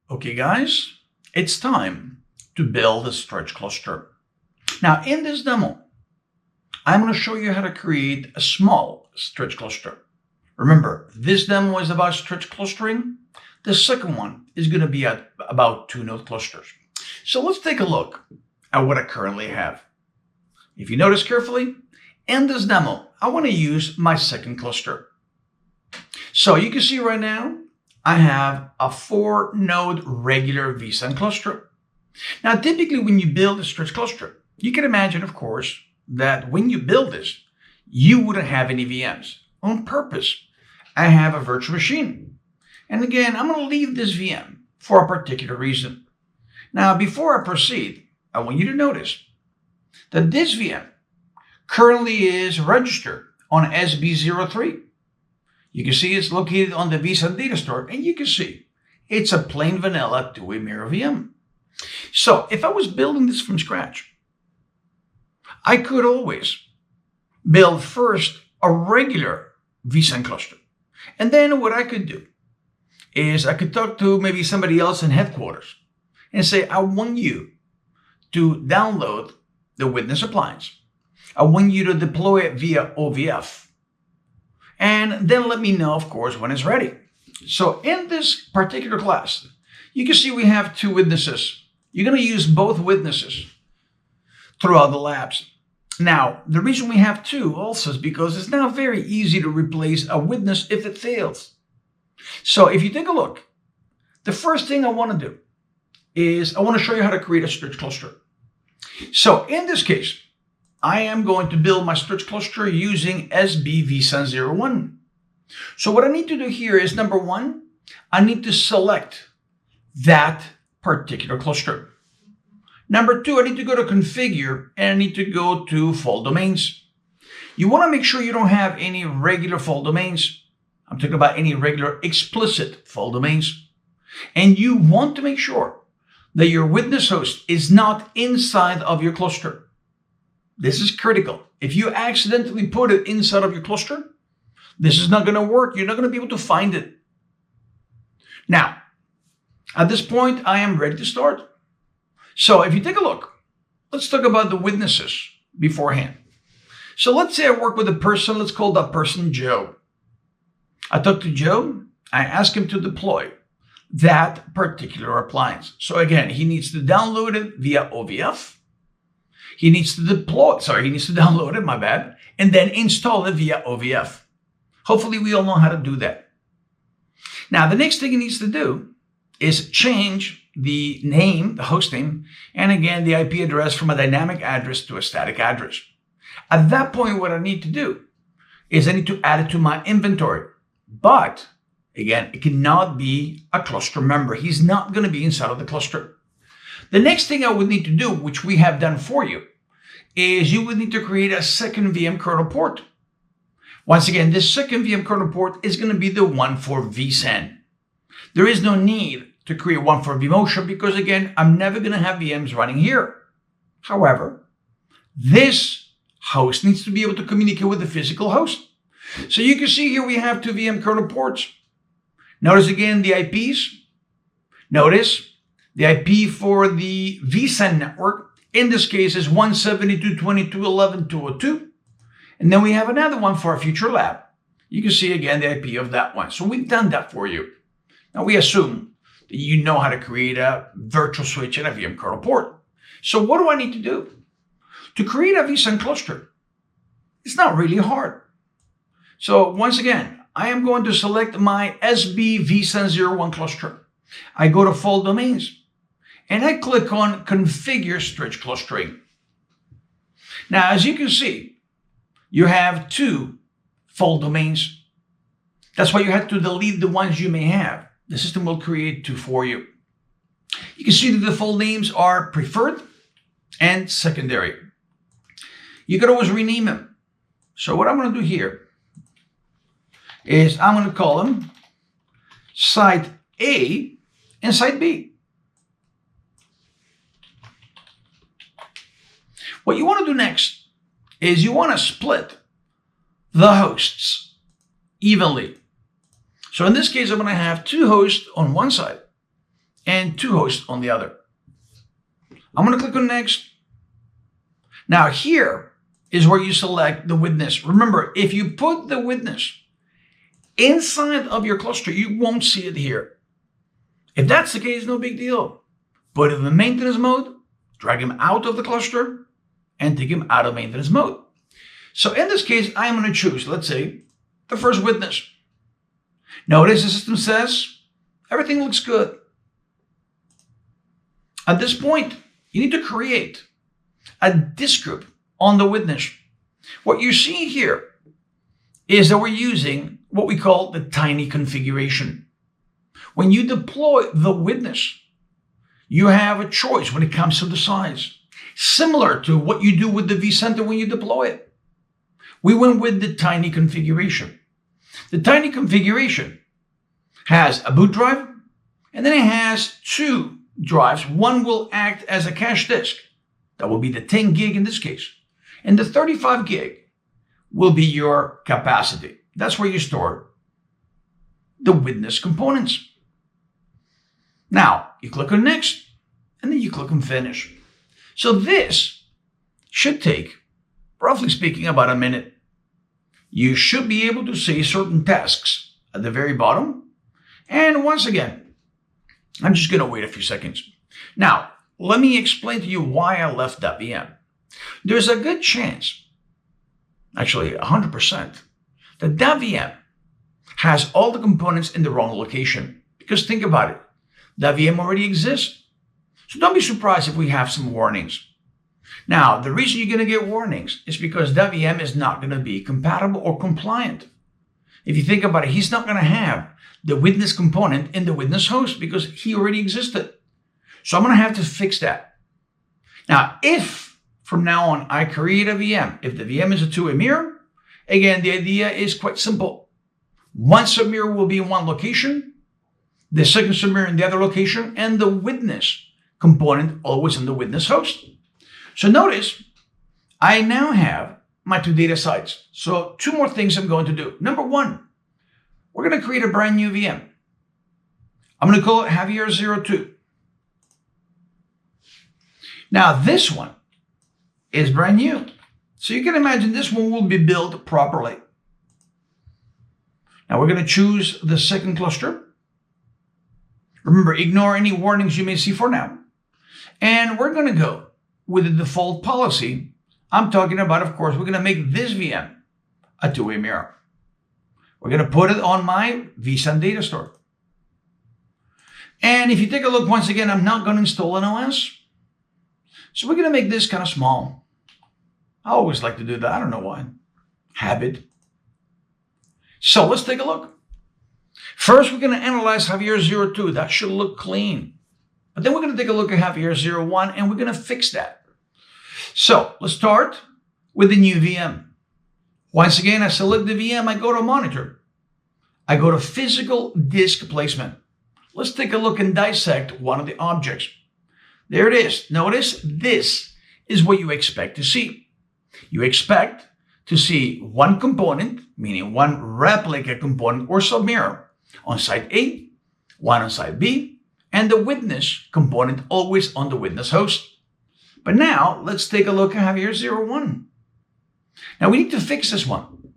Okay, guys, it's time to build a storage cluster. Now, in this demo, I'm going to show you how to create a small storage cluster. Remember, this demo is about storage clustering. The second one is going to be about 2-node clusters. So let's take a look at what I currently have. If you notice carefully, in this demo, I want to use my second cluster. So you can see right now, I have a 4-node regular vSAN cluster. Now, typically when you build a storage cluster, you can imagine, of course, that when you build this, you wouldn't have any VMs. On purpose, I have a virtual machine. And again, I'm going to leave this VM for a particular reason. Now, before I proceed, I want you to notice that this VM currently is registered on SB03. You can see it's located on the vSAN data store, and you can see it's a plain vanilla two-way mirror VM. So if I was building this from scratch, I could always build first a regular vSAN cluster. And then what I could do is I could talk to maybe somebody else in headquarters and say, I want you to download the witness appliance. I want you to deploy it via OVF. And then let me know, of course, when it's ready. So in this particular class, you can see we have 2 witnesses. You're going to use both witnesses throughout the labs. Now, the reason we have 2 also is because it's now very easy to replace a witness if it fails. So if you take a look, the first thing I want to do is I want to show you how to create a storage cluster. So in this case, I am going to build my storage cluster using SB vSAN01. So what I need to do here is, number 1, I need to select that particular cluster. Number 2, I need to go to configure and I need to go to fault domains. You want to make sure you don't have any regular fault domains. I'm talking about any regular explicit fault domains. And you want to make sure that your witness host is not inside of your cluster. This is critical. If you accidentally put it inside of your cluster, this is not going to work. You're not going to be able to find it. Now, at this point, I am ready to start. So if you take a look, let's talk about the witnesses beforehand. So let's say I work with a person. Let's call that person Joe. I talk to Joe. I ask him to deploy that particular appliance. So again, he needs to download it via OVF. He needs to download it, my bad, and then install it via OVF. Hopefully we all know how to do that. Now, the next thing he needs to do is change the name, the host name, and again, the IP address from a dynamic address to a static address. At that point, what I need to do is I need to add it to my inventory. But again, it cannot be a cluster member. He's not going to be inside of the cluster. The next thing I would need to do, which we have done for you, is you would need to create a second VM kernel port. Once again, this second VM kernel port is going to be the one for vSAN. There is no need to create one for vMotion because, again, I'm never going to have VMs running here. However, this host needs to be able to communicate with the physical host. So you can see here we have 2 VM kernel ports. Notice again the IPs. Notice the IP for the vSAN network, in this case, is 172.22.11.202. And then we have another one for a future lab. You can see again the IP of that one. So we've done that for you. Now we assume that you know how to create a virtual switch and a VM kernel port. So what do I need to do? To create a vSAN cluster, it's not really hard. So once again, I am going to select my SB vSAN01 cluster. I go to fault domains. And I click on Configure Storage Clustering. Now, as you can see, you have 2 fault domains. That's why you have to delete the ones you may have. The system will create 2 for you. You can see that the fault names are preferred and secondary. You can always rename them. So what I'm going to do here is I'm going to call them Site A and Site B. What you want to do next is you want to split the hosts evenly. So in this case, I'm going to have 2 hosts on one side and 2 hosts on the other. I'm going to click on next. Now here is where you select the witness. Remember, if you put the witness inside of your cluster, you won't see it here. If that's the case, no big deal. Put him in maintenance mode, drag him out of the cluster, and take him out of maintenance mode. So in this case, I'm going to choose, let's say, the first witness. Notice the system says everything looks good. At this point, you need to create a disk group on the witness. What you see here is that we're using what we call the tiny configuration. When you deploy the witness, you have a choice when it comes to the size, similar to what you do with the vCenter when you deploy it. We went with the tiny configuration. The tiny configuration has a boot drive, and then it has 2 drives. One will act as a cache disk. That will be the 10 gig in this case. And the 35 gig will be your capacity. That's where you store the witness components. Now, you click on next, and then you click on finish. So this should take, roughly speaking, about a minute. You should be able to see certain tasks at the very bottom. And once again, I'm just going to wait a few seconds. Now, let me explain to you why I left that VM. There's a good chance, actually 100%, that that VM has all the components in the wrong location. Because think about it, that VM already exists. So don't be surprised if we have some warnings. Now, the reason you're going to get warnings is because that VM is not going to be compatible or compliant. If you think about it, he's not going to have the witness component in the witness host because he already existed. So I'm going to have to fix that. Now, if from now on I create a VM, if the VM is a two-way mirror, again, the idea is quite simple. One submirror will be in one location, the second submirror in the other location, and the witness component always in the witness host. So notice, I now have my 2 data sites. So 2 more things I'm going to do. Number 1, we're going to create a brand new VM. I'm going to call it Javier02. Now this one is brand new. So you can imagine this one will be built properly. Now we're going to choose the second cluster. Remember, ignore any warnings you may see for now. And we're going to go with the default policy. I'm talking about, of course, we're going to make this VM a two-way mirror. We're going to put it on my vSAN data store. And if you take a look, once again, I'm not going to install an OS. So we're going to make this kind of small. I always like to do that. I don't know why. Habit. So let's take a look. First, we're going to analyze Javier02. That should look clean. But then we're going to take a look at Javier01 and we're going to fix that. So let's start with the new VM. Once again, I select the VM, I go to monitor. I go to physical disk placement. Let's take a look and dissect one of the objects. There it is. Notice this is what you expect to see. You expect to see one component, meaning one replica component or submirror on site A, one on site B, and the witness component always on the witness host. But now let's take a look at Javier01. Now we need to fix this one.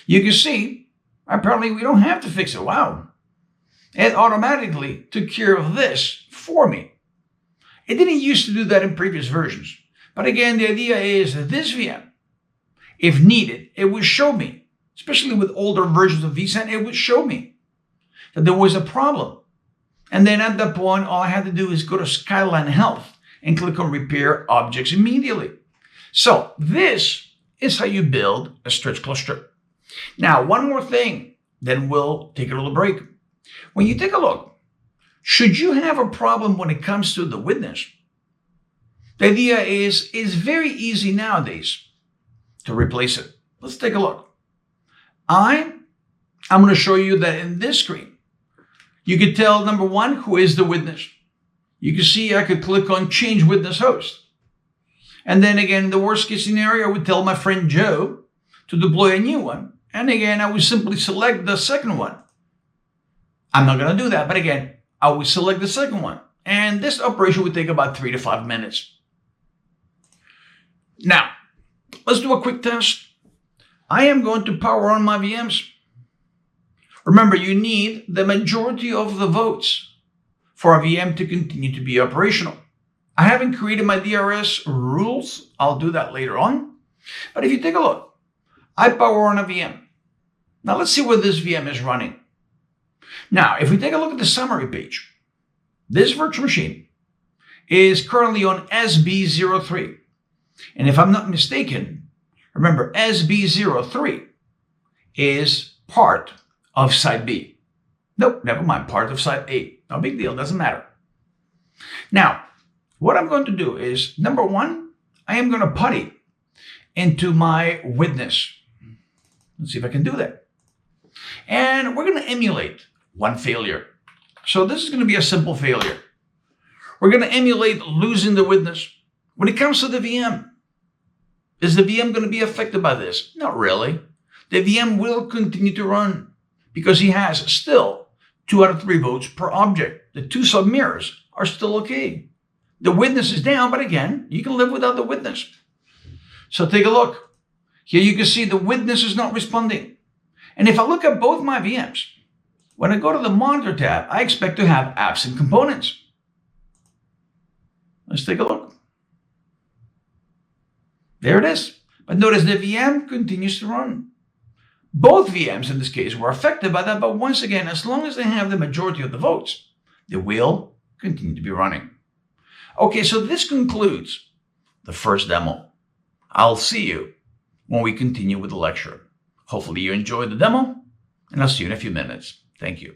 You can see, apparently we don't have to fix it. Wow. It automatically took care of this for me. It didn't used to do that in previous versions. But again, the idea is that this VM, if needed, it would show me, especially with older versions of vSAN, it would show me that there was a problem. And then at that point, all I had to do is go to Skyline Health and click on Repair Objects immediately. So this is how you build a stretch cluster. Now, one more thing, then we'll take a little break. When you take a look, should you have a problem when it comes to the witness, the idea is it's very easy nowadays to replace it. Let's take a look. I'm going to show you that in this screen, you could tell, number 1, who is the witness. You can see I could click on Change Witness Host. And then again, in the worst case scenario, I would tell my friend Joe to deploy a new one. And again, I would simply select the second one. I'm not going to do that. But again, I will select the second one. And this operation would take about 3 to 5 minutes. Now, let's do a quick test. I am going to power on my VMs. Remember, you need the majority of the votes for a VM to continue to be operational. I haven't created my DRS rules. I'll do that later on. But if you take a look, I power on a VM. Now let's see where this VM is running. Now, if we take a look at the summary page, this virtual machine is currently on SB03. And if I'm not mistaken, remember SB03 is part of Site B. Nope, never mind, part of Site A. No big deal, doesn't matter. Now, what I'm going to do is, number one, I am going to putty into my witness. Let's see if I can do that. And we're going to emulate one failure. So this is going to be a simple failure. We're going to emulate losing the witness. When it comes to the VM, is the VM going to be affected by this? Not really. The VM will continue to run because he has still 2 out of 3 votes per object. The 2 submirrors are still okay. The witness is down, but again, you can live without the witness. So take a look. Here you can see the witness is not responding. And if I look at both my VMs, when I go to the monitor tab, I expect to have absent components. Let's take a look. There it is. But notice the VM continues to run. Both VMs in this case were affected by that, but once again, as long as they have the majority of the votes, they will continue to be running. Okay, so this concludes the first demo. I'll see you when we continue with the lecture. Hopefully you enjoyed the demo, and I'll see you in a few minutes. Thank you.